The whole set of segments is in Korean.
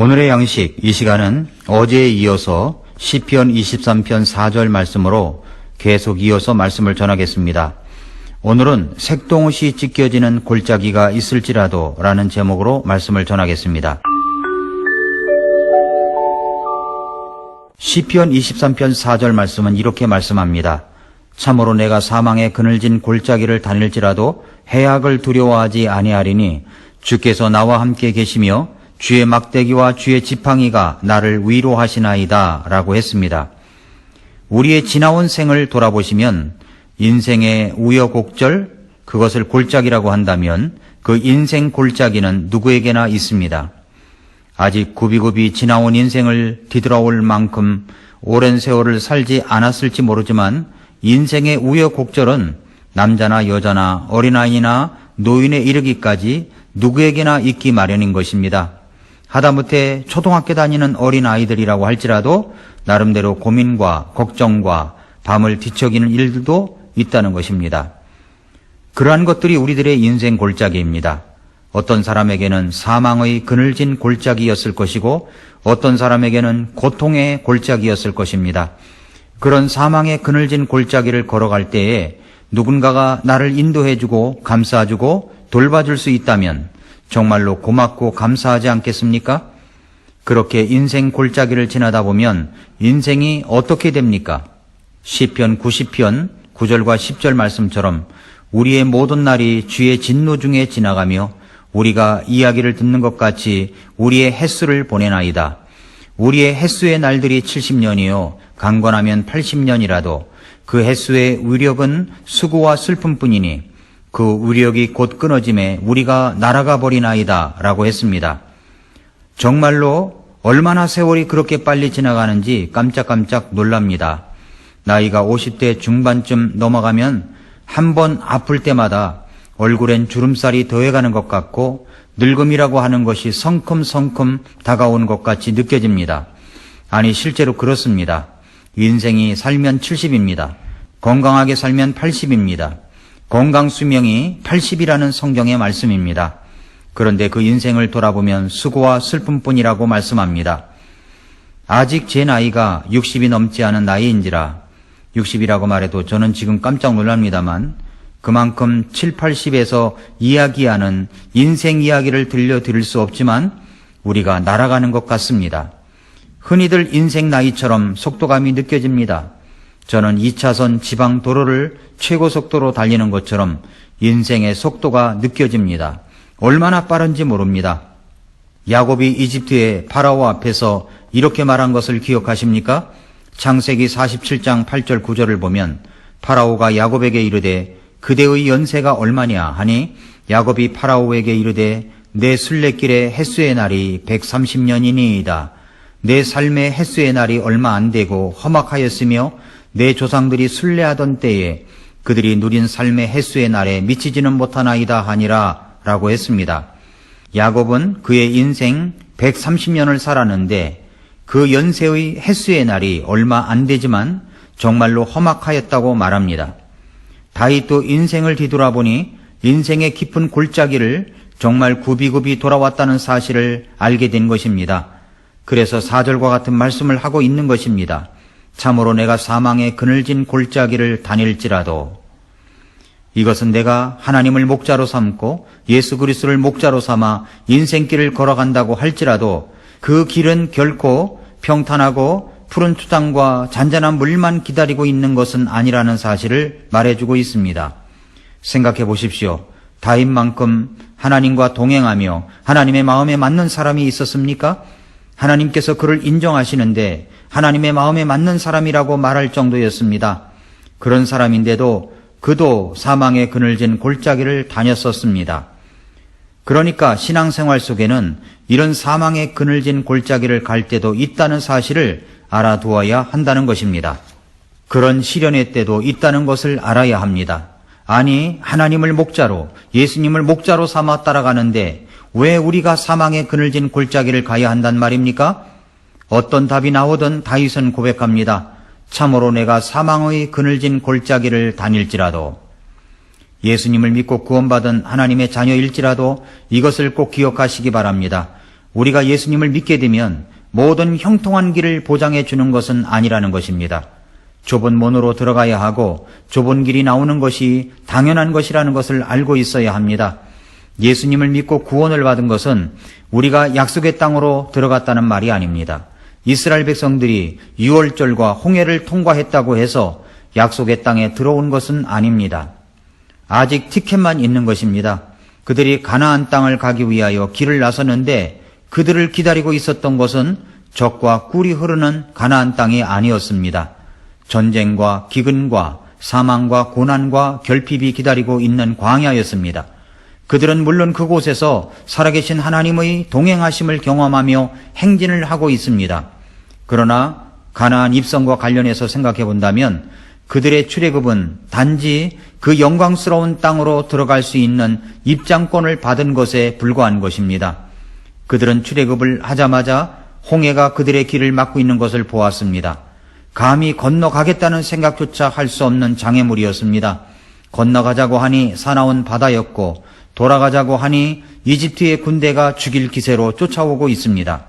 오늘의 양식, 이 시간은 어제에 이어서 시편 23편 4절 말씀으로 계속 이어서 말씀을 전하겠습니다. 오늘은 색동옷이 찢겨지는 골짜기가 있을지라도 라는 제목으로 말씀을 전하겠습니다. 시편 23편 4절 말씀은 이렇게 말씀합니다. 참으로 내가 사망의 그늘진 골짜기를 다닐지라도 해악을 두려워하지 아니하리니 주께서 나와 함께 계시며 주의 막대기와 주의 지팡이가 나를 위로하시나이다 라고 했습니다. 우리의 지나온 생을 돌아보시면 인생의 우여곡절, 그것을 골짜기라고 한다면 그 인생 골짜기는 누구에게나 있습니다. 아직 굽이굽이 지나온 인생을 뒤돌아올 만큼 오랜 세월을 살지 않았을지 모르지만 인생의 우여곡절은 남자나 여자나 어린아이나 노인에 이르기까지 누구에게나 있기 마련인 것입니다. 하다못해 초등학교 다니는 어린아이들이라고 할지라도 나름대로 고민과 걱정과 밤을 뒤척이는 일들도 있다는 것입니다. 그러한 것들이 우리들의 인생 골짜기입니다. 어떤 사람에게는 사망의 그늘진 골짜기였을 것이고 어떤 사람에게는 고통의 골짜기였을 것입니다. 그런 사망의 그늘진 골짜기를 걸어갈 때에 누군가가 나를 인도해주고 감싸주고 돌봐줄 수 있다면 정말로 고맙고 감사하지 않겠습니까? 그렇게 인생 골짜기를 지나다 보면 인생이 어떻게 됩니까? 시편 90편 9절과 10절 말씀처럼 우리의 모든 날이 주의 진노 중에 지나가며 우리가 이야기를 듣는 것 같이 우리의 햇수를 보내나이다. 우리의 햇수의 날들이 70년이요 강건하면 80년이라도 그 햇수의 위력은 수고와 슬픔뿐이니 그 위력이 곧 끊어짐에 우리가 날아가 버리나이다 라고 했습니다. 정말로 얼마나 세월이 그렇게 빨리 지나가는지 깜짝깜짝 놀랍니다. 나이가 50대 중반쯤 넘어가면 한 번 아플 때마다 얼굴엔 주름살이 더해가는 것 같고 늙음이라고 하는 것이 성큼성큼 다가오는 것 같이 느껴집니다. 아니 실제로 그렇습니다. 인생이 살면 70입니다. 건강하게 살면 80입니다. 건강 수명이 80이라는 성경의 말씀입니다. 그런데 그 인생을 돌아보면 수고와 슬픔뿐이라고 말씀합니다. 아직 제 나이가 60이 넘지 않은 나이인지라 60이라고 말해도 저는 지금 깜짝 놀랍니다만 그만큼 7, 80에서 이야기하는 인생 이야기를 들려드릴 수 없지만 우리가 날아가는 것 같습니다. 흔히들 인생 나이처럼 속도감이 느껴집니다. 저는 2차선 지방 도로를 최고 속도로 달리는 것처럼 인생의 속도가 느껴집니다. 얼마나 빠른지 모릅니다. 야곱이 이집트의 파라오 앞에서 이렇게 말한 것을 기억하십니까? 창세기 47장 8절 9절을 보면 파라오가 야곱에게 이르되 그대의 연세가 얼마냐 하니 야곱이 파라오에게 이르되 내 순례길의 햇수의 날이 130년이니이다. 내 삶의 햇수의 날이 얼마 안 되고 험악하였으며 내 조상들이 순례하던 때에 그들이 누린 삶의 햇수의 날에 미치지는 못하나이다 하니라 라고 했습니다. 야곱은 그의 인생 130년을 살았는데 그 연세의 햇수의 날이 얼마 안 되지만 정말로 험악하였다고 말합니다. 다윗도 인생을 뒤돌아보니 인생의 깊은 골짜기를 정말 굽이굽이 돌아왔다는 사실을 알게 된 것입니다. 그래서 4절과 같은 말씀을 하고 있는 것입니다. 참으로 내가 사망의 그늘진 골짜기를 다닐지라도 이것은 내가 하나님을 목자로 삼고 예수 그리스도를 목자로 삼아 인생길을 걸어간다고 할지라도 그 길은 결코 평탄하고 푸른 투탕과 잔잔한 물만 기다리고 있는 것은 아니라는 사실을 말해주고 있습니다. 생각해 보십시오. 다윗만큼 하나님과 동행하며 하나님의 마음에 맞는 사람이 있었습니까? 하나님께서 그를 인정하시는데 하나님의 마음에 맞는 사람이라고 말할 정도였습니다. 그런 사람인데도 그도 사망의 그늘진 골짜기를 다녔었습니다. 그러니까 신앙생활 속에는 이런 사망의 그늘진 골짜기를 갈 때도 있다는 사실을 알아두어야 한다는 것입니다. 그런 시련의 때도 있다는 것을 알아야 합니다. 아니 하나님을 목자로 예수님을 목자로 삼아 따라가는데 왜 우리가 사망의 그늘진 골짜기를 가야 한단 말입니까? 어떤 답이 나오든 다윗은 고백합니다. 참으로 내가 사망의 그늘진 골짜기를 다닐지라도 예수님을 믿고 구원받은 하나님의 자녀일지라도 이것을 꼭 기억하시기 바랍니다. 우리가 예수님을 믿게 되면 모든 형통한 길을 보장해 주는 것은 아니라는 것입니다. 좁은 문으로 들어가야 하고 좁은 길이 나오는 것이 당연한 것이라는 것을 알고 있어야 합니다. 예수님을 믿고 구원을 받은 것은 우리가 약속의 땅으로 들어갔다는 말이 아닙니다. 이스라엘 백성들이 유월절과 홍해를 통과했다고 해서 약속의 땅에 들어온 것은 아닙니다. 아직 티켓만 있는 것입니다. 그들이 가나안 땅을 가기 위하여 길을 나섰는데 그들을 기다리고 있었던 것은 젖과 꿀이 흐르는 가나안 땅이 아니었습니다. 전쟁과 기근과 사망과 고난과 결핍이 기다리고 있는 광야였습니다. 그들은 물론 그곳에서 살아계신 하나님의 동행하심을 경험하며 행진을 하고 있습니다. 그러나 가나안 입성과 관련해서 생각해 본다면 그들의 출애굽은 단지 그 영광스러운 땅으로 들어갈 수 있는 입장권을 받은 것에 불과한 것입니다. 그들은 출애굽을 하자마자 홍해가 그들의 길을 막고 있는 것을 보았습니다. 감히 건너가겠다는 생각조차 할 수 없는 장애물이었습니다. 건너가자고 하니 사나운 바다였고 돌아가자고 하니 이집트의 군대가 죽일 기세로 쫓아오고 있습니다.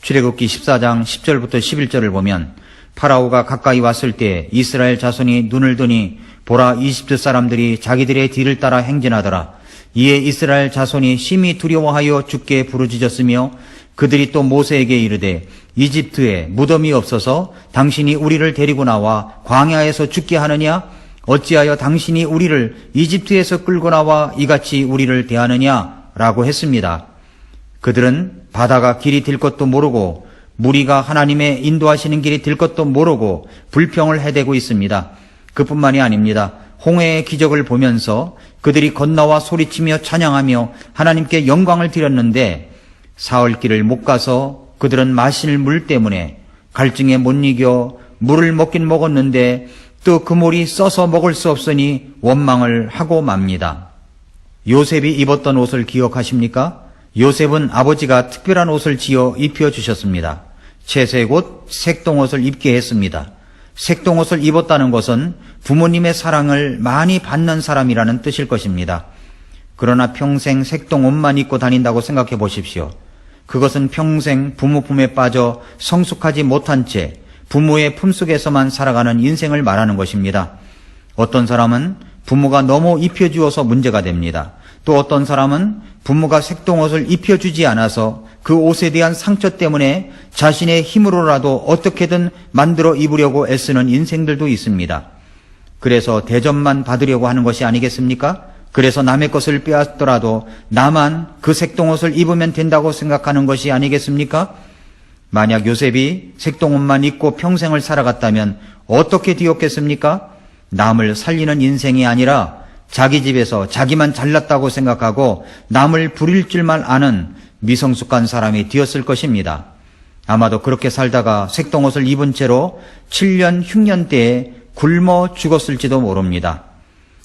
출애굽기 14장 10절부터 11절을 보면 파라오가 가까이 왔을 때 이스라엘 자손이 눈을 드니 보라 이집트 사람들이 자기들의 뒤를 따라 행진하더라. 이에 이스라엘 자손이 심히 두려워하여 주께 부르짖었으며 그들이 또 모세에게 이르되 이집트에 무덤이 없어서 당신이 우리를 데리고 나와 광야에서 죽게 하느냐? 어찌하여 당신이 우리를 이집트에서 끌고 나와 이같이 우리를 대하느냐라고 했습니다. 그들은 바다가 길이 될 것도 모르고 무리가 하나님의 인도하시는 길이 될 것도 모르고 불평을 해대고 있습니다. 그뿐만이 아닙니다. 홍해의 기적을 보면서 그들이 건너와 소리치며 찬양하며 하나님께 영광을 드렸는데 사흘길을 못 가서 그들은 마실 물 때문에 갈증에 못 이겨 물을 먹긴 먹었는데 또 그 물이 써서 먹을 수 없으니 원망을 하고 맙니다. 요셉이 입었던 옷을 기억하십니까? 요셉은 아버지가 특별한 옷을 지어 입혀주셨습니다. 채색 옷, 색동옷을 입게 했습니다. 색동옷을 입었다는 것은 부모님의 사랑을 많이 받는 사람이라는 뜻일 것입니다. 그러나 평생 색동옷만 입고 다닌다고 생각해 보십시오. 그것은 평생 부모 품에 빠져 성숙하지 못한 채 부모의 품속에서만 살아가는 인생을 말하는 것입니다. 어떤 사람은 부모가 너무 입혀주어서 문제가 됩니다. 또 어떤 사람은 부모가 색동옷을 입혀주지 않아서 그 옷에 대한 상처 때문에 자신의 힘으로라도 어떻게든 만들어 입으려고 애쓰는 인생들도 있습니다. 그래서 대접만 받으려고 하는 것이 아니겠습니까? 그래서 남의 것을 빼앗더라도 나만 그 색동옷을 입으면 된다고 생각하는 것이 아니겠습니까? 만약 요셉이 색동옷만 입고 평생을 살아갔다면 어떻게 되었겠습니까? 남을 살리는 인생이 아니라 자기 집에서 자기만 잘났다고 생각하고 남을 부릴 줄만 아는 미성숙한 사람이 되었을 것입니다. 아마도 그렇게 살다가 색동옷을 입은 채로 7년 흉년대에 굶어 죽었을지도 모릅니다.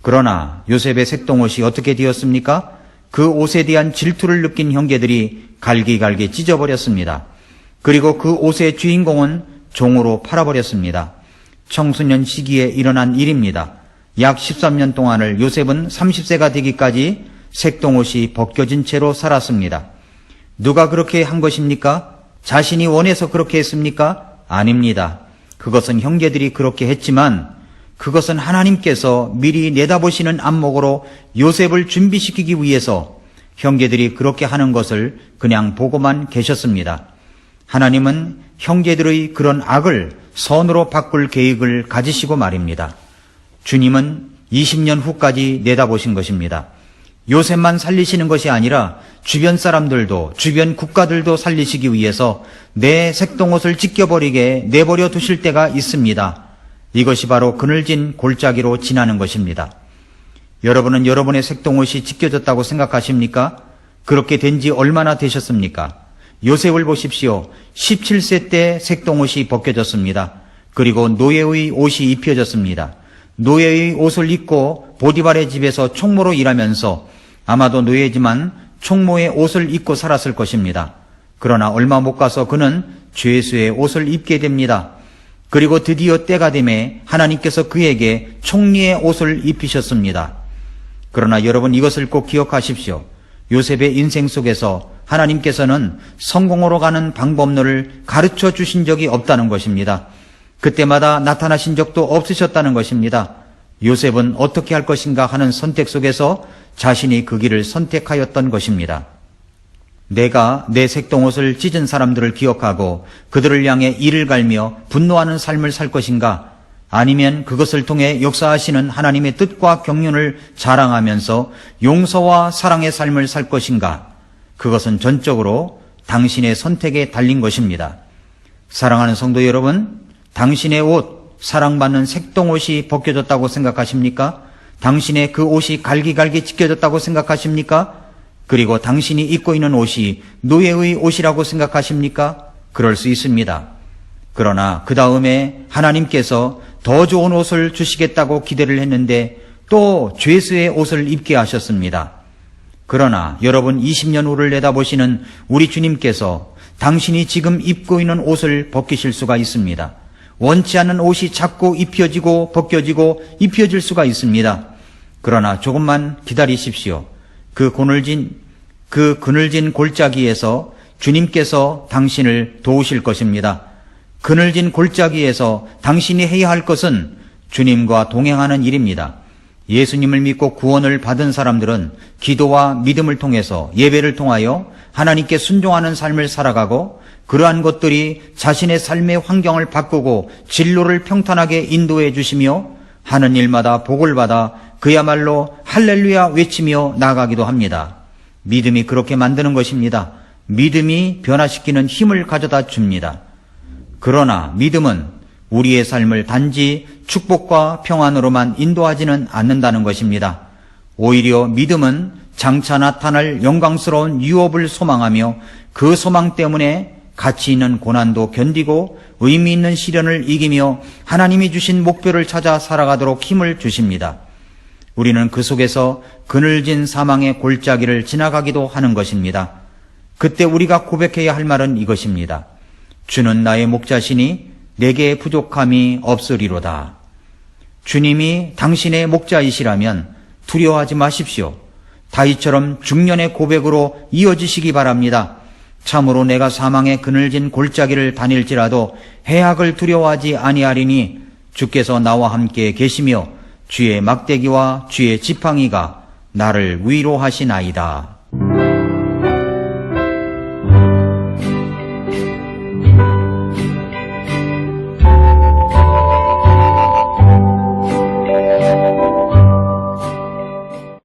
그러나 요셉의 색동옷이 어떻게 되었습니까? 그 옷에 대한 질투를 느낀 형제들이 갈기갈기 찢어버렸습니다. 그리고 그 옷의 주인공은 종으로 팔아버렸습니다. 청소년 시기에 일어난 일입니다. 약 13년 동안을 요셉은 30세가 되기까지 색동옷이 벗겨진 채로 살았습니다. 누가 그렇게 한 것입니까? 자신이 원해서 그렇게 했습니까? 아닙니다. 그것은 형제들이 그렇게 했지만 그것은 하나님께서 미리 내다보시는 안목으로 요셉을 준비시키기 위해서 형제들이 그렇게 하는 것을 그냥 보고만 계셨습니다. 하나님은 형제들의 그런 악을 선으로 바꿀 계획을 가지시고 말입니다. 주님은 20년 후까지 내다보신 것입니다. 요셉만 살리시는 것이 아니라 주변 사람들도 주변 국가들도 살리시기 위해서 내 색동옷을 찢겨버리게 내버려 두실 때가 있습니다. 이것이 바로 그늘진 골짜기로 지나는 것입니다. 여러분은 여러분의 색동옷이 찢겨졌다고 생각하십니까? 그렇게 된 지 얼마나 되셨습니까? 요셉을 보십시오. 17세 때 색동옷이 벗겨졌습니다. 그리고 노예의 옷이 입혀졌습니다. 노예의 옷을 입고 보디발의 집에서 총무로 일하면서 아마도 노예지만 총무의 옷을 입고 살았을 것입니다. 그러나 얼마 못 가서 그는 죄수의 옷을 입게 됩니다. 그리고 드디어 때가 되매 하나님께서 그에게 총리의 옷을 입히셨습니다. 그러나 여러분 이것을 꼭 기억하십시오. 요셉의 인생 속에서 하나님께서는 성공으로 가는 방법론을 가르쳐 주신 적이 없다는 것입니다. 그때마다 나타나신 적도 없으셨다는 것입니다. 요셉은 어떻게 할 것인가 하는 선택 속에서 자신이 그 길을 선택하였던 것입니다. 내가 내 색동옷을 찢은 사람들을 기억하고 그들을 향해 이를 갈며 분노하는 삶을 살 것인가? 아니면 그것을 통해 역사하시는 하나님의 뜻과 경륜을 자랑하면서 용서와 사랑의 삶을 살 것인가? 그것은 전적으로 당신의 선택에 달린 것입니다. 사랑하는 성도 여러분, 당신의 옷, 사랑받는 색동옷이 벗겨졌다고 생각하십니까? 당신의 그 옷이 갈기갈기 찢겨졌다고 생각하십니까? 그리고 당신이 입고 있는 옷이 노예의 옷이라고 생각하십니까? 그럴 수 있습니다. 그러나 그 다음에 하나님께서 더 좋은 옷을 주시겠다고 기대를 했는데 또 죄수의 옷을 입게 하셨습니다. 그러나 여러분 20년 후를 내다보시는 우리 주님께서 당신이 지금 입고 있는 옷을 벗기실 수가 있습니다. 원치 않는 옷이 자꾸 입혀지고 벗겨지고 입혀질 수가 있습니다. 그러나 조금만 기다리십시오. 그 그늘진 골짜기에서 주님께서 당신을 도우실 것입니다. 그늘진 골짜기에서 당신이 해야 할 것은 주님과 동행하는 일입니다. 예수님을 믿고 구원을 받은 사람들은 기도와 믿음을 통해서 예배를 통하여 하나님께 순종하는 삶을 살아가고 그러한 것들이 자신의 삶의 환경을 바꾸고 진로를 평탄하게 인도해 주시며 하는 일마다 복을 받아 그야말로 할렐루야 외치며 나아가기도 합니다. 믿음이 그렇게 만드는 것입니다. 믿음이 변화시키는 힘을 가져다 줍니다. 그러나 믿음은 우리의 삶을 단지 축복과 평안으로만 인도하지는 않는다는 것입니다. 오히려 믿음은 장차 나타날 영광스러운 유업을 소망하며 그 소망 때문에 가치 있는 고난도 견디고 의미 있는 시련을 이기며 하나님이 주신 목표를 찾아 살아가도록 힘을 주십니다. 우리는 그 속에서 그늘진 사망의 골짜기를 지나가기도 하는 것입니다. 그때 우리가 고백해야 할 말은 이것입니다. 주는 나의 목자시니 내게 부족함이 없으리로다. 주님이 당신의 목자이시라면 두려워하지 마십시오. 다윗처럼 중년의 고백으로 이어지시기 바랍니다. 참으로 내가 사망의 그늘진 골짜기를 다닐지라도 해악을 두려워하지 아니하리니 주께서 나와 함께 계시며 주의 막대기와 주의 지팡이가 나를 위로하시나이다.